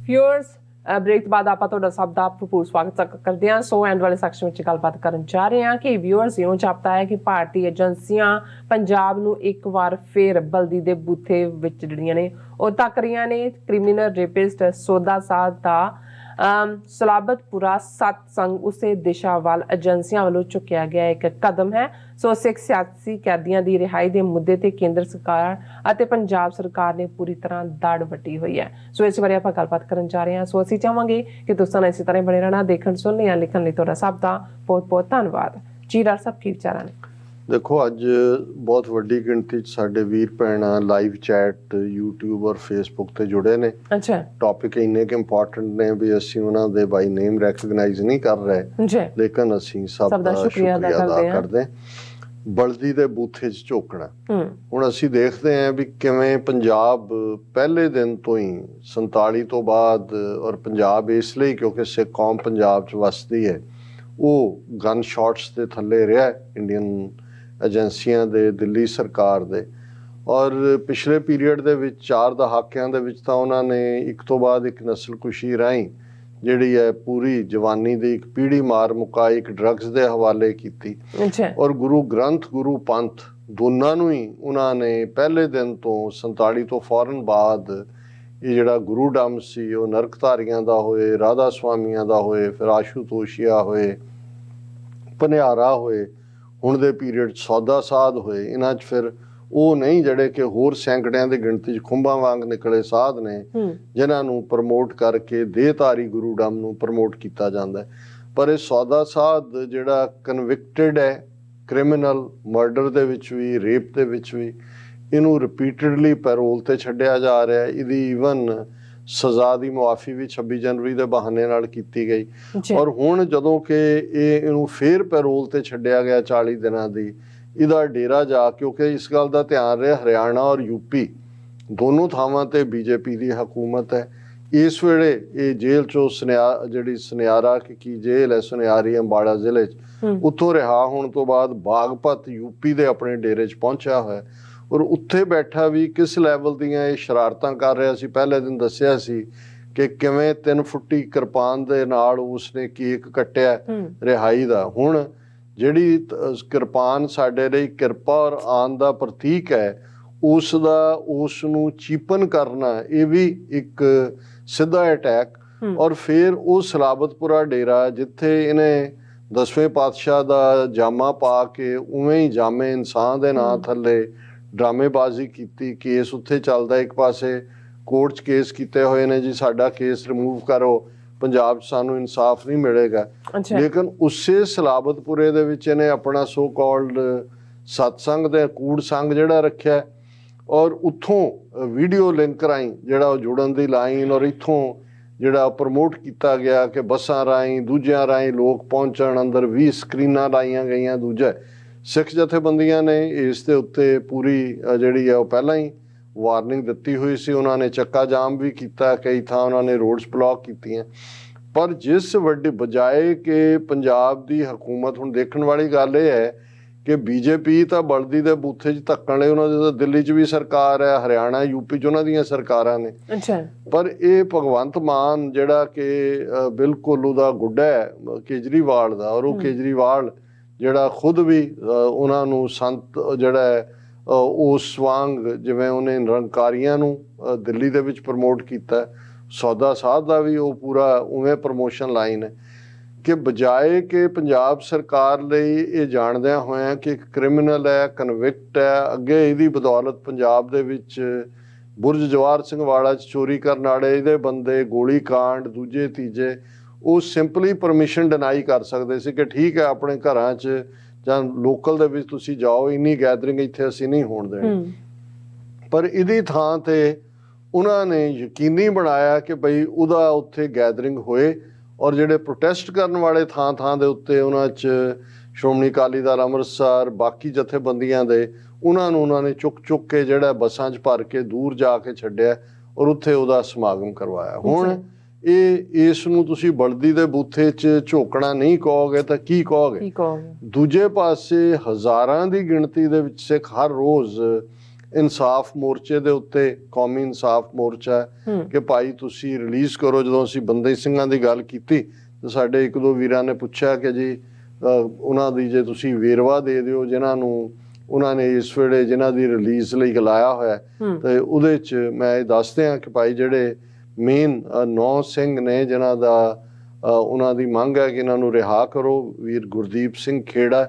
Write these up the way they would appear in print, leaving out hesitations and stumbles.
Viewers break तो बाद आप सब का भरपूर स्वागत करते हैं। सो एंड वाले सैक्शन में गलबात करन जा रहे हैं कि व्यूअर्स इउं जापता है कि भारतीय एजेंसियां पंजाब नूं एक बार फिर बल्दी दे बूथे विच जिहड़ियां ने ओह तक रहियां ने। क्रिमिनल रेपिस्ट सोदा साध दा सलाबतपुरा सतसंग उसे दिशा वाल एजेंसियां वालों चुकिया गया एक कदम है। सो सिख सियासी कैदियों की रिहाई के मुद्दे ते केंद्र सरकार अते पंजाब सरकार ने पूरी तरह दाड़ वटी हुई है। सो इस बारे आप गलबात करन जा रहे हैं। सो असीं चाहांगे कि तुसां ने इसी तरह बने रहना, देखण सुनने या लिखण लई तुहाडा सब दा बहुत बहुत धन्नवाद जी। डॉक्टर साहब की विचार ने? देखो अज बहुत वड्डी गिणती साडे वीर भैणां लाइव चैट यूट्यूब और फेसबुक ते जुड़े ने। अच्छा, टॉपिक इन्ने कि इंपॉर्टेंट ने भी असीं उन्हां दे बाई नेम रैकगनाइज नहीं कर रहे, लेकिन असीं सब दा शुक्रिया अदा करदे हां। बलदी दे बूथे च झोकना हुण असीं देखदे हैं भी किवें पंजाब पहले दिन तो ही 47 तो बाद, और पंजाब इसलिए क्योंकि सिख कौम पंजाब च वसदी है, वो गन शॉट्स दे थल्ले रहा इंडियन एजेंसियां दे, दिल्ली सरकार दे। और पिछले पीरीयड दे विच 4 दहाकियां दे विच तां उन्हां ने एक तो बाद एक नस्लकुशी राहीं जिहड़ी है पूरी जवानी दी एक पीढ़ी मार मुकाई, एक ड्रग्स दे हवाले कीती। और गुरु ग्रंथ गुरु पंथ दोनों नूं ही उन्हां ने पहले दिन तो 47 तो फौरन बाद ये जिहड़ा गुरुडम सी वो नरकधारियां दा होए, राधा स्वामियां दा होए, फिर आशुतोषिया होए, भनियारा होए, हुण दे पीरीयड सौदा साध होए। इन्हां च फिर वो नहीं जिहड़े कि होर सैकड़ियां दी गिणती च खुंबां वांग निकले साध ने जिन्हां नूं प्रमोट करके देहधारी गुरुडम नूं प्रमोट किया जाता है। पर ये सौदा साध जिहड़ा कन्विक्टेड है क्रिमिनल मर्डर दे विच भी, रेप दे विच भी, इनू रिपीटडली पैरोल ते छड्डिया जा रहा है। इहदी ईवन सज़ा की मुआफ़ी भी 26 जनवरी के बहाने नाल कीती गई। और हुण जदों कि इनू फिर पैरोल ते छड्डिया गया 40 दिनां दी, इहदा डेरा जा, क्योंकि इस गल का ध्यान रहे हरियाणा और यूपी दोनों थावां ते बीजेपी की हुकूमत है। इस वेले ये जेल चो जिहड़ी सुनियारा की जेल है सुनियारी अंबाड़ा जिले उत्थों रिहा होने तो बाद बागपत यूपी के अपने डेरे च पहुंचा हुआ है। और उत्थे बैठा भी किस लैवल दियां ये शरारतां कर रहा सी। पहले दिन दस्सिया सी कि किवें 3 फुट्टी किरपान दे नाल उसने केक कट्टिया रिहाई दा। हुण जिहड़ी किरपान साडे लई किरपा और आन दा प्रतीक है, उसदा उसनूं चीपन करना ये भी एक सीधा अटैक। और फिर वो सलाबतपुरा डेरा जिथे इन्हें 10वें पातशाह दा जामा पा के उवें ही जामे इंसान दे नां थल्ले ड्रामेबाजी की। केस उत्थे चलदा, एक पासे कोर्ट च केस किए हुए ने जी साडा केस रिमूव करो, पंजाब सानू इंसाफ नहीं मिलेगा। लेकिन उसे सलाबतपुरे दे विच इहने अपना सो कॉल्ड सतसंग दे कूड़ संग जिहड़ा रखिया, और उत्थों वीडियो लिंक राहीं जिहड़ा जुड़न दी लाइन, और इत्थों जिहड़ा प्रमोट किया गया कि बसां राहीं दूजियां राहीं लोग पहुंचण, अंदर 20 स्क्रीनां लाइयां गईयां। दूजा सिख जथेबंदियां ने इस दे उत्ते पूरी जिहड़ी है पहला ही वार्निंग दिती हुई सी। उन्होंने चक्का जाम भी किया, कई थां उन्होंने रोड्स ब्लॉक कीतियां। पर जिस वड्डी बजाए कि पंजाब दी हुकूमत, हुण देखण वाली गल ये है कि बीजेपी तो बलदी दे बूथे च धक्कण लई उन्हां दी दिल्ली च भी सरकार है, हरियाणा यूपी च उन्हां दीयां सरकारां ने। पर ये भगवंत मान जिहड़ा कि बिल्कुल उहदा गुड्डा है केजरीवाल दा, और वो केजरीवाल जिहड़ा खुद भी उन्हां नूं संत जिहड़ा है उस वांग जिवें उन्हें निरंकारियां नूं दिल्ली दे विच प्रमोट कीता, सौदा साध दा भी वो पूरा उवें प्रमोशन लाइन है कि बजाए कि पंजाब सरकार लई ये जाणदियां होया कि एक क्रिमिनल है, कन्विक्ट है, अगे इहदी बदौलत पंजाब दे विच बुरज जवाहर सिंह वाड़ा च चोरी करन वाले इहदे बंदे गोली कांड दूजे तीजे वो सिंपली परमिशन डिनाई कर सकते सी कि ठीक है अपने घरां च जां लोकल दे विच तुसीं जाओ, इन्नी गैदरिंग इत्थे असीं नहीं होण देनी। पर इहदी थां ते उन्हां ने यकीनी बनाया कि बई उहदा उत्थे गैदरिंग होए, और जिहड़े प्रोटेस्ट करन वाले थां थां दे उत्ते उन्हां च श्रोमणी अकाली दल अमृतसर बाकी जथेबंदियां दे उन्हां ने चुक के जिहड़ा बसां च भर के दूर जाके छड्डिया और उत्थे उहदा समागम करवाया। हुण इस नूं तुसीं बलदी दे बूथे च झोकना नहीं कहोगे तां की कहोगे? दूजे पासे हज़ारां दी गिणती दे विच सिख हर रोज़ ਇਨਸਾਫ ਮੋਰਚੇ ਦੇ ਉੱਤੇ, ਕੌਮੀ ਇਨਸਾਫ ਮੋਰਚਾ ਕਿ ਭਾਈ ਤੁਸੀਂ ਰਿਲੀਜ਼ ਕਰੋ। ਜਦੋਂ ਅਸੀਂ ਬੰਦੀ ਸਿੰਘਾਂ ਦੀ ਗੱਲ ਕੀਤੀ ਤਾਂ ਸਾਡੇ ਇੱਕ ਦੋ ਵੀਰਾਂ ਨੇ ਪੁੱਛਿਆ ਕਿ ਜੀ ਉਹਨਾਂ ਦੀ ਜੇ ਤੁਸੀਂ ਵੇਰਵਾ ਦੇ ਦਿਓ ਜਿਨ੍ਹਾਂ ਨੂੰ ਉਹਨਾਂ ਨੇ ਇਸ ਵੇਲੇ ਜਿਨ੍ਹਾਂ ਦੀ ਰਿਲੀਜ਼ ਲਈ ਗਲਾਇਆ ਹੋਇਆ, ਤੇ ਉਹਦੇ 'ਚ ਮੈਂ ਇਹ ਦੱਸਦੇ ਹਾਂ ਕਿ ਭਾਈ ਜਿਹੜੇ ਮੇਨ 9 ਸਿੰਘ ਨੇ ਜਿਨ੍ਹਾਂ ਦਾ ਉਹਨਾਂ ਦੀ ਮੰਗ ਹੈ ਕਿ ਇਹਨਾਂ ਨੂੰ ਰਿਹਾ ਕਰੋ। ਵੀਰ ਗੁਰਦੀਪ ਸਿੰਘ ਖੇੜਾ,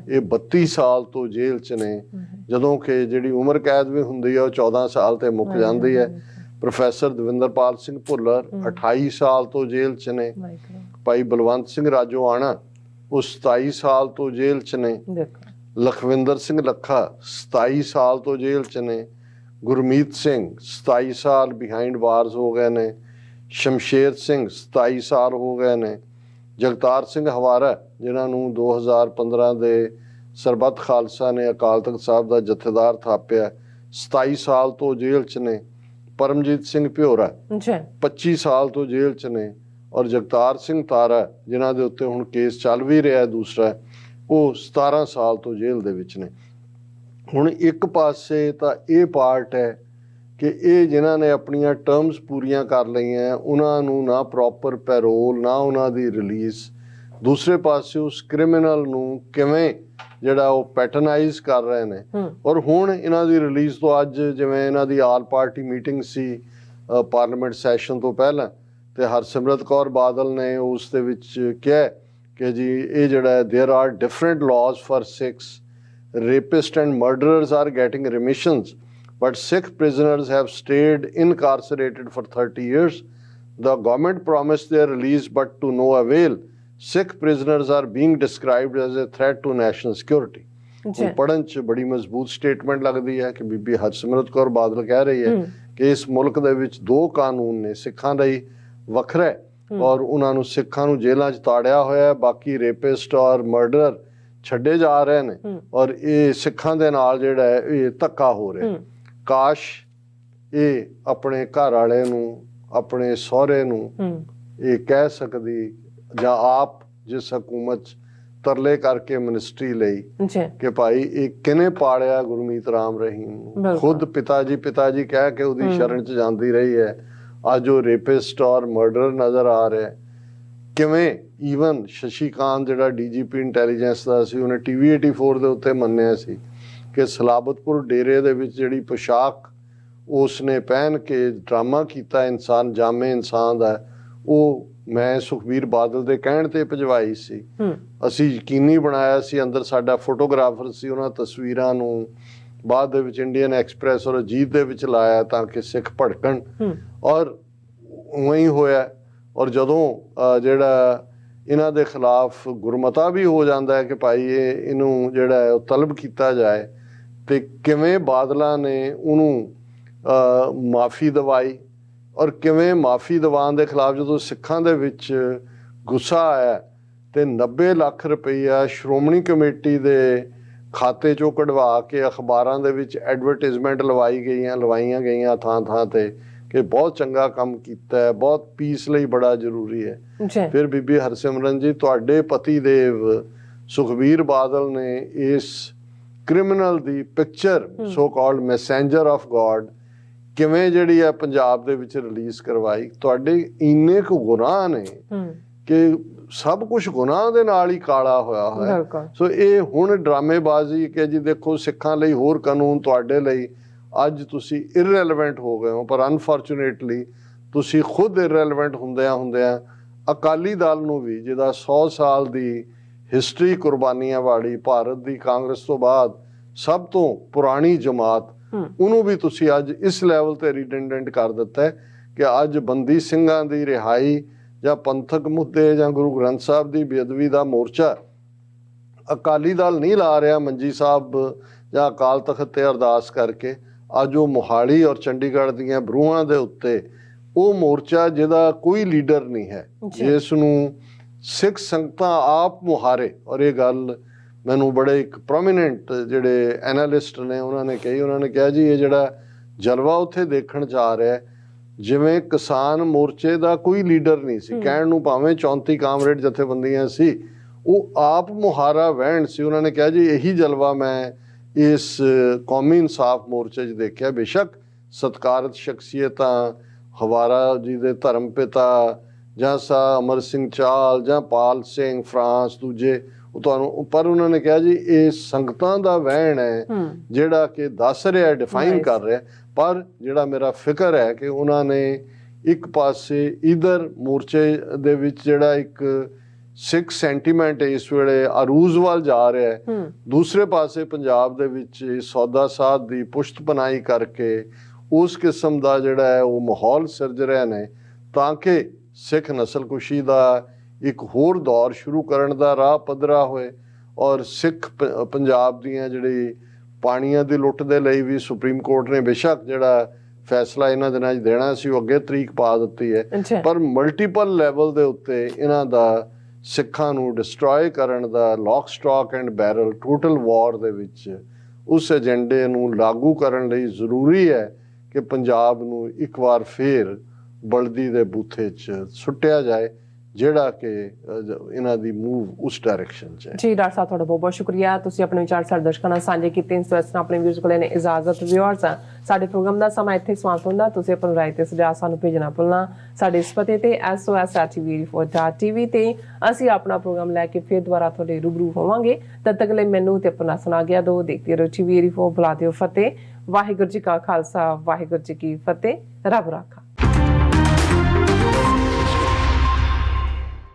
ਇਹ 32 ਸਾਲ ਤੋਂ ਜੇਲ੍ਹ 'ਚ ਨੇ, ਜਦੋਂ ਕਿ ਜਿਹੜੀ ਉਮਰ ਕੈਦ ਵੀ ਹੁੰਦੀ ਹੈ ਉਹ 14 ਸਾਲ ਤੇ ਮੁੱਕ ਜਾਂਦੀ ਹੈ। ਪ੍ਰੋਫੈਸਰ ਦਵਿੰਦਰਪਾਲ ਸਿੰਘ ਭੁੱਲਰ 28 ਸਾਲ ਤੋਂ ਜੇਲ੍ਹ 'ਚ ਨੇ। ਭਾਈ ਬਲਵੰਤ ਸਿੰਘ ਰਾਜੋਆਣਾ ਉਹ 27 ਸਾਲ ਤੋਂ ਜੇਲ੍ਹ 'ਚ ਨੇ। ਲਖਵਿੰਦਰ ਸਿੰਘ ਲੱਖਾ 27 ਸਾਲ ਤੋਂ ਜੇਲ੍ਹ 'ਚ ਨੇ। ਗੁਰਮੀਤ ਸਿੰਘ 27 ਸਾਲ ਬਿਹਾਈਂਡ ਬਾਰਸ ਹੋ ਗਏ ਨੇ। ਸ਼ਮਸ਼ੇਰ ਸਿੰਘ 27 ਸਾਲ ਹੋ ਗਏ ਨੇ। ਜਗਤਾਰ ਸਿੰਘ ਹਵਾਰਾ ਜਿਨ੍ਹਾਂ ਨੂੰ 2015 ਦੇ ਸਰਬੱਤ ਖਾਲਸਾ ਨੇ ਅਕਾਲ ਤਖਤ ਸਾਹਿਬ ਦਾ ਜਥੇਦਾਰ ਥਾਪਿਆ, 27 ਸਾਲ ਤੋਂ ਜੇਲ੍ਹ 'ਚ ਨੇ। ਪਰਮਜੀਤ ਸਿੰਘ ਭਿਓਰਾ 25 ਸਾਲ ਤੋਂ ਜੇਲ੍ਹ 'ਚ ਨੇ। ਔਰ ਜਗਤਾਰ ਸਿੰਘ ਤਾਰਾ ਜਿਨ੍ਹਾਂ ਦੇ ਉੱਤੇ ਹੁਣ ਕੇਸ ਚੱਲ ਵੀ ਰਿਹਾ ਦੂਸਰਾ, ਉਹ 17 ਸਾਲ ਤੋਂ ਜੇਲ੍ਹ ਦੇ ਵਿੱਚ ਨੇ। ਹੁਣ ਇੱਕ ਪਾਸੇ ਤਾਂ ਇਹ ਪਾਰਟ ਹੈ ਕਿ ਇਹ ਜਿਨ੍ਹਾਂ ਨੇ ਆਪਣੀਆਂ ਟਰਮਸ ਪੂਰੀਆਂ ਕਰ ਲਈਆਂ ਉਹਨਾਂ ਨੂੰ ਨਾ ਪ੍ਰੋਪਰ ਪੈਰੋਲ ਨਾ ਉਹਨਾਂ ਦੀ ਰਿਲੀਜ਼। ਦੂਸਰੇ ਪਾਸੇ ਉਸ ਕ੍ਰਿਮੀਨਲ ਨੂੰ ਕਿਵੇਂ ਜਿਹੜਾ ਉਹ ਪੈਟਰਨਾਈਜ਼ ਕਰ ਰਹੇ ਨੇ। ਔਰ ਹੁਣ ਇਹਨਾਂ ਦੀ ਰਿਲੀਜ਼ ਤੋਂ ਅੱਜ ਜਿਵੇਂ ਇਹਨਾਂ ਦੀ ਆਲ ਪਾਰਟੀ ਮੀਟਿੰਗ ਸੀ ਪਾਰਲੀਮੈਂਟ ਸੈਸ਼ਨ ਤੋਂ ਪਹਿਲਾਂ, ਤੇ ਹਰਸਿਮਰਤ ਕੌਰ ਬਾਦਲ ਨੇ ਉਸ ਦੇ ਵਿੱਚ ਕਿਹਾ ਕਿ ਜੀ ਇਹ ਜਿਹੜਾ there are different laws for Sikhs, rapist and murderers are getting remissions but Sikh prisoners have stayed incarcerated for 30 years. The government promised their release but to no avail. Sikh prisoners are being described as a threat to national security. ਪੜ੍ਹਨ 'ਚ ਬੜੀ ਮਜ਼ਬੂਤ statement ਲੱਗਦੀ ਹੈ ਕਿ ਬੀਬੀ ਹਰਸਿਮਰਤ ਕੌਰ ਬਾਦਲ ਕਹਿ ਰਹੀ ਹੈ ਕਿ ਇਸ ਮੁਲਕ ਦੇ ਵਿੱਚ 2 ਕਾਨੂੰਨ ਨੇ, ਸਿੱਖਾਂ ਲਈ ਵੱਖਰਾ ਔਰ ਉਹਨਾਂ ਨੂੰ ਸਿੱਖਾਂ ਨੂੰ ਜੇਲ੍ਹਾਂ 'ਚ ਤਾੜਿਆ ਹੋਇਆ, ਬਾਕੀ ਰੇਪਿਸਟ ਔਰ ਮਰਡਰ ਛੱਡੇ ਜਾ ਰਹੇ ਨੇ ਔਰ ਇਹ ਸਿੱਖਾਂ ਦੇ ਨਾਲ ਜਿਹੜਾ ਹੈ ਇਹ ਧੱਕਾ ਹੋ ਰਿਹਾ। ਕਾਸ਼ ਇਹ ਆਪਣੇ ਘਰ ਵਾਲੇ ਨੂੰ, ਆਪਣੇ ਸਹੁਰੇ ਨੂੰ ਇਹ ਕਹਿ ਸਕਦੀ ਜਾਂ ਆਪ ਜਿਸ ਹਕੂਮਤ 'ਚ ਤਰਲੇ ਕਰਕੇ ਮਿਨਿਸਟਰੀ ਲਈ ਕਿ ਭਾਈ ਇਹ ਕਿਹਨੇ ਪਾਲਿਆ ਗੁਰਮੀਤ ਰਾਮ ਰਹੀਮ ਨੂੰ। ਖੁਦ ਪਿਤਾ ਜੀ ਕਹਿ ਕੇ ਉਹਦੀ ਸ਼ਰਨ 'ਚ ਜਾਂਦੀ ਰਹੀ ਹੈ। ਅੱਜ ਉਹ ਰੇਪਿਸਟ ਔਰ ਮਰਡਰ ਨਜ਼ਰ ਆ ਰਿਹਾ। ਕਿਵੇਂ ਈਵਨ ਸ਼ਸ਼ੀਕਾਂਤ ਜਿਹੜਾ DGP ਇੰਟੈਲੀਜੈਂਸ ਦਾ ਸੀ, ਉਹਨੇ TV 84 ਦੇ ਉੱਤੇ ਮੰਨਿਆ ਸੀ ਕਿ ਸਲਾਬਤਪੁਰ ਡੇਰੇ ਦੇ ਵਿੱਚ ਜਿਹੜੀ ਪੋਸ਼ਾਕ ਉਸਨੇ ਪਹਿਨ ਕੇ ਡਰਾਮਾ ਕੀਤਾ ਇਨਸਾਨ ਜਾਮੇ ਇਨਸਾਨ ਦਾ, ਉਹ ਮੈਂ ਸੁਖਬੀਰ ਬਾਦਲ ਦੇ ਕਹਿਣ ਤੇ ਭਜਵਾਈ ਸੀ। ਅਸੀਂ ਯਕੀਨੀ ਬਣਾਇਆ ਸੀ, ਅੰਦਰ ਸਾਡਾ ਫੋਟੋਗ੍ਰਾਫਰ ਸੀ, ਉਹਨਾਂ ਤਸਵੀਰਾਂ ਨੂੰ ਬਾਅਦ ਦੇ ਵਿੱਚ ਇੰਡੀਅਨ ਐਕਸਪ੍ਰੈਸ ਔਰ ਅਜੀਤ ਦੇ ਵਿੱਚ ਲਾਇਆ ਤਾਂ ਕਿ ਸਿੱਖ ਭੜਕਣ, ਔਰ ਉਵੇਂ ਹੀ ਹੋਇਆ। ਔਰ ਜਦੋਂ ਜਿਹੜਾ ਇਹਨਾਂ ਦੇ ਖਿਲਾਫ ਗੁਰਮਤਾ ਵੀ ਹੋ ਜਾਂਦਾ ਹੈ ਕਿ ਭਾਈ ਇਹਨੂੰ ਜਿਹੜਾ ਹੈ ਉਹ ਤਲਬ ਕੀਤਾ ਜਾਏ, ਤੇ ਕਿਵੇਂ ਬਾਦਲਾਂ ਨੇ ਉਹਨੂੰ ਮਾਫੀ ਦਵਾਈ ਔਰ ਕਿਵੇਂ ਮਾਫੀ ਦਿਵਾਉਣ ਦੇ ਖਿਲਾਫ ਜਦੋਂ ਸਿੱਖਾਂ ਦੇ ਵਿੱਚ ਗੁੱਸਾ ਆਇਆ ਤੇ 90 ਲੱਖ ਰੁਪਈਆ ਸ਼੍ਰੋਮਣੀ ਕਮੇਟੀ ਦੇ ਖਾਤੇ 'ਚੋਂ ਕਢਵਾ ਕੇ ਅਖਬਾਰਾਂ ਦੇ ਵਿੱਚ ਐਡਵਰਟਾਈਜ਼ਮੈਂਟ ਲਵਾਈਆਂ ਗਈਆਂ ਥਾਂ ਤੇ ਕਿ ਬਹੁਤ ਚੰਗਾ ਕੰਮ ਕੀਤਾ ਹੈ, ਬਹੁਤ ਪੀਸ ਲਈ ਬੜਾ ਜ਼ਰੂਰੀ ਹੈ। ਫਿਰ ਬੀਬੀ ਹਰਸਿਮਰਨ ਜੀ, ਤੁਹਾਡੇ ਪਤੀ ਦੇਵ ਸੁਖਬੀਰ ਬਾਦਲ ਨੇ ਇਸ criminal the picture so called Messenger of God ਕਿਵੇਂ ਜਿਹੜੀ ਹੈ ਪੰਜਾਬ ਦੇ ਵਿੱਚ ਰਿਲੀਜ਼ ਕਰਵਾਈ। ਤੁਹਾਡੇ ਇੰਨੇ ਕੁ ਗੁਨਾਹ ਨੇ ਕਿ ਸਭ ਕੁਝ ਗੁਨਾਹ ਦੇ ਨਾਲ ਹੀ ਕਾਲਾ ਹੋਇਆ। ਸੋ ਇਹ ਹੁਣ ਡਰਾਮੇਬਾਜ਼ੀ ਕਿ ਜੀ ਦੇਖੋ ਸਿੱਖਾਂ ਲਈ ਹੋਰ ਕਾਨੂੰਨ, ਤੁਹਾਡੇ ਲਈ ਅੱਜ ਤੁਸੀਂ ਇਰਰੈਲੇਵੈਂਟ ਹੋ ਗਏ ਹੋ, ਪਰ ਅਨਫੋਰਚੂਨੇਟਲੀ ਤੁਸੀਂ ਖੁਦ ਇਰਰੈਲੇਵੈਂਟ ਹੁੰਦਿਆਂ ਅਕਾਲੀ ਦਲ ਨੂੰ ਵੀ, ਜਿਹਦਾ 100 ਸਾਲ ਦੀ ਹਿਸਟਰੀ ਕੁਰਬਾਨੀਆਂ ਵਾਲੀ ਭਾਰਤ ਦੀ ਕਾਂਗਰਸ ਤੋਂ ਬਾਅਦ ਸਭ ਤੋਂ ਪੁਰਾਣੀ ਜਮਾਤ, ਉਹਨੂੰ ਵੀ ਤੁਸੀਂ ਅੱਜ ਇਸ ਲੈਵਲ ਤੇ ਰਿਡੰਡੈਂਟ ਕਰ ਦਿੱਤਾ ਹੈ ਕਿ ਅੱਜ ਬੰਦੀ ਸਿੰਘਾਂ ਦੀ ਰਿਹਾਈ ਜਾਂ ਪੰਥਕ ਮੁੱਦੇ ਜਾਂ ਗੁਰੂ ਗ੍ਰੰਥ ਸਾਹਿਬ ਦੀ ਬੇਅਦਬੀ ਦਾ ਮੋਰਚਾ ਅਕਾਲੀ ਦਲ ਨਹੀਂ ਲਾ ਰਿਹਾ ਮੰਜੀ ਸਾਹਿਬ ਜਾਂ ਅਕਾਲ ਤਖਤ ਤੇ ਅਰਦਾਸ ਕਰਕੇ। ਅੱਜ ਉਹ ਮੋਹਾਲੀ ਔਰ ਚੰਡੀਗੜ੍ਹ ਦੀਆਂ ਬਰੂਹਾਂ ਦੇ ਉੱਤੇ ਉਹ ਮੋਰਚਾ ਜਿਹਦਾ ਕੋਈ ਲੀਡਰ ਨਹੀਂ ਹੈ, ਜਿਸ ਨੂੰ ਸਿੱਖ ਸੰਗਤਾਂ ਆਪ ਮੁਹਾਰੇ। ਔਰ ਇਹ ਗੱਲ ਮੈਨੂੰ ਬੜੇ ਇੱਕ ਪ੍ਰੋਮੀਨੈਂਟ ਜਿਹੜੇ ਐਨਾਲਿਸਟ ਨੇ ਉਹਨਾਂ ਨੇ ਕਿਹਾ ਜੀ ਇਹ ਜਿਹੜਾ ਜਲਵਾ ਉੱਥੇ ਦੇਖਣ ਜਾ ਰਿਹਾ ਜਿਵੇਂ ਕਿਸਾਨ ਮੋਰਚੇ ਦਾ ਕੋਈ ਲੀਡਰ ਨਹੀਂ ਸੀ, ਕਹਿਣ ਨੂੰ ਭਾਵੇਂ 34 ਕਾਮਰੇਡ ਜਥੇਬੰਦੀਆਂ ਸੀ, ਉਹ ਆਪ ਮੁਹਾਰਾ ਵਹਿਣ ਸੀ। ਉਹਨਾਂ ਨੇ ਕਿਹਾ ਜੀ ਇਹੀ ਜਲਵਾ ਮੈਂ ਇਸ ਕੌਮੀ ਇਨਸਾਫ ਮੋਰਚੇ 'ਚ ਦੇਖਿਆ। ਬੇਸ਼ੱਕ ਸਤਿਕਾਰਤ ਸ਼ਖਸੀਅਤਾਂ, ਹਵਾਰਾ ਜੀ ਦੇ ਧਰਮ ਪਿਤਾ ਜਾਂ ਅਮਰ ਸਿੰਘ ਚਾਹਲ ਜਾਂ ਪਾਲ ਸਿੰਘ ਫਰਾਂਸ, ਦੂਜੇ ਉਹ ਤੁਹਾਨੂੰ, ਪਰ ਉਹਨਾਂ ਨੇ ਕਿਹਾ ਜੀ ਇਹ ਸੰਗਤਾਂ ਦਾ ਵਹਿਣ ਹੈ ਜਿਹੜਾ ਕਿ ਦੱਸ ਰਿਹਾ, ਡਿਫਾਈਨ ਕਰ ਰਿਹਾ। ਪਰ ਜਿਹੜਾ ਮੇਰਾ ਫਿਕਰ ਹੈ ਕਿ ਉਹਨਾਂ ਨੇ ਇੱਕ ਪਾਸੇ ਇਧਰ ਮੋਰਚੇ ਦੇ ਵਿੱਚ ਜਿਹੜਾ ਇੱਕ ਸਿੱਖ ਸੈਂਟੀਮੈਂਟ ਇਸ ਵੇਲੇ ਅਰੂਜ਼ ਵੱਲ ਜਾ ਰਿਹਾ ਹੈ, ਦੂਸਰੇ ਪਾਸੇ ਪੰਜਾਬ ਦੇ ਵਿੱਚ ਸੌਦਾ ਸਾਧ ਦੀ ਪੁਸ਼ਤ ਪਨਾਹੀ ਕਰਕੇ ਉਸ ਕਿਸਮ ਦਾ ਜਿਹੜਾ ਹੈ ਉਹ ਮਾਹੌਲ ਸਿਰਜ ਰਹੇ ਨੇ ਤਾਂ ਕਿ ਸਿੱਖ ਨਸਲਕੁਸ਼ੀ ਦਾ ਇੱਕ ਹੋਰ ਦੌਰ ਸ਼ੁਰੂ ਕਰਨ ਦਾ ਰਾਹ ਪੱਧਰਾ ਹੋਏ। ਔਰ ਸਿੱਖ ਪੰਜਾਬ ਦੀਆਂ ਜਿਹੜੀ ਪਾਣੀਆਂ ਦੀ ਲੁੱਟ ਦੇ ਲਈ ਵੀ ਸੁਪਰੀਮ ਕੋਰਟ ਨੇ ਬੇਸ਼ੱਕ ਜਿਹੜਾ ਫੈਸਲਾ ਇਹਨਾਂ ਦਿਨਾਂ 'ਚ ਦੇਣਾ ਸੀ ਉਹ ਅੱਗੇ ਤਰੀਕ ਪਾ ਦਿੱਤੀ ਹੈ, ਪਰ ਮਲਟੀਪਲ ਲੈਵਲ ਦੇ ਉੱਤੇ ਇਹਨਾਂ ਦਾ ਸਿੱਖਾਂ ਨੂੰ ਡਿਸਟਰੋਏ ਕਰਨ ਦਾ lock stock and barrel total war ਦੇ ਵਿੱਚ ਉਸ ਏਜੰਡੇ ਨੂੰ ਲਾਗੂ ਕਰਨ ਲਈ ਜ਼ਰੂਰੀ ਹੈ ਕਿ ਪੰਜਾਬ ਨੂੰ ਇੱਕ ਵਾਰ ਫੇਰ ਬਲਦੀ ਦੇ ਬੂਥੇ 'ਚ ਸੁੱਟਿਆ ਜਾਏ, ਜਿਹੜਾ ਕਿ ਇਹਨਾਂ ਦੀ ਮੂਵ ਉਸ ਡਾਇਰੈਕਸ਼ਨ 'ਚ ਹੈ। ਜੀ ਡਾਕਟਰ ਸਾਹਿਬ, ਤੁਹਾਡਾ ਬਹੁਤ ਬਹੁਤ ਸ਼ੁਕਰੀਆ। ਤੁਸੀਂ ਆਪਣੇ ਵਿਚਾਰ ਸਾਡੇ ਦਰਸ਼ਕਾਂ ਨਾਲ ਸਾਂਝੇ ਕੀਤੇ। ਇਸ ਤਰ੍ਹਾਂ ਆਪਣੇ ਵਿਊਜ਼ ਕੋਲ ਨੇ ਇਜਾਜ਼ਤ। ਵਿਊਅਰਸ, ਸਾਡੇ ਪ੍ਰੋਗਰਾਮ ਦਾ ਸਮਾਂ ਇੱਥੇ ਸਮਾਪਤ ਹੁੰਦਾ। ਤੁਸੀਂ ਆਪਣੀ ਰਾਏ ਤੇ ਸੁਝਾਅ ਸਾਨੂੰ ਭੇਜਣਾ ਭੁੱਲਣਾ। ਸਾਡੇ ਇਸ ਪਤੇ ਤੇ sos@tv84.tv ਤੇ ਅਸੀਂ ਆਪਣਾ ਪ੍ਰੋਗਰਾਮ ਲੈ ਕੇ ਫਿਰ ਦੁਬਾਰਾ ਤੁਹਾਡੇ ਰੂਬਰੂ ਹੋਵਾਂਗੇ। ਤਦ ਤੱਕ ਲਈ ਮੈਨੂੰ ਤੇ ਆਪਣਾ ਸੁਣਾ ਗਿਆ ਦੋ। ਦੇਖਦੇ ਰਹੋ TV84। ਬੁਲਾ ਦਿਓ ਫਤਿਹ। ਵਾਹਿਗੁਰੂ ਜੀ ਕਾ ਖਾਲਸਾ, ਵਾਹਿਗੁਰੂ ਜੀ ਕੀ ਫਤਿਹ। ਰੱਬ ਰਾਖਾ।